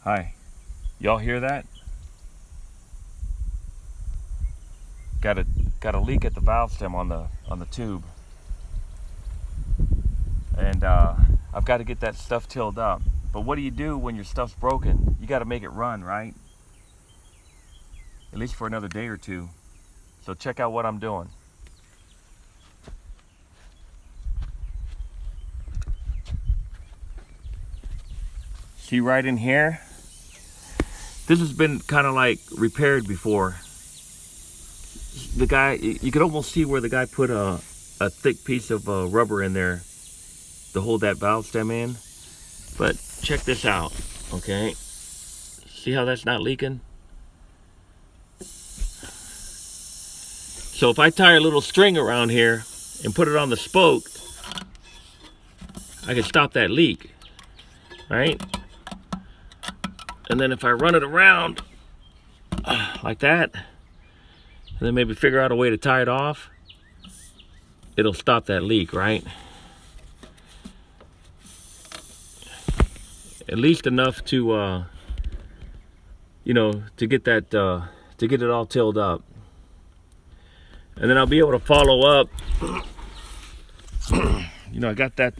Hi, y'all hear that? Got a leak at the valve stem on the tube, and I've got to get that stuff tilled up. But what do you do when your stuff's broken? You got to make it run, right? At least for another day or two. So check out what I'm doing. See right in here? This has been kind of like repaired before. The guy, you could almost see where the guy put a thick piece of rubber in there to hold that valve stem in. But check this out, okay? See how that's not leaking? So if I tie a little string around here and put it on the spoke, I can stop that leak, right? And then if I run it around like that, and then maybe figure out a way to tie it off, it'll stop that leak, right? At least enough to, to get that, to get it all tilled up. And then I'll be able to follow up. I got that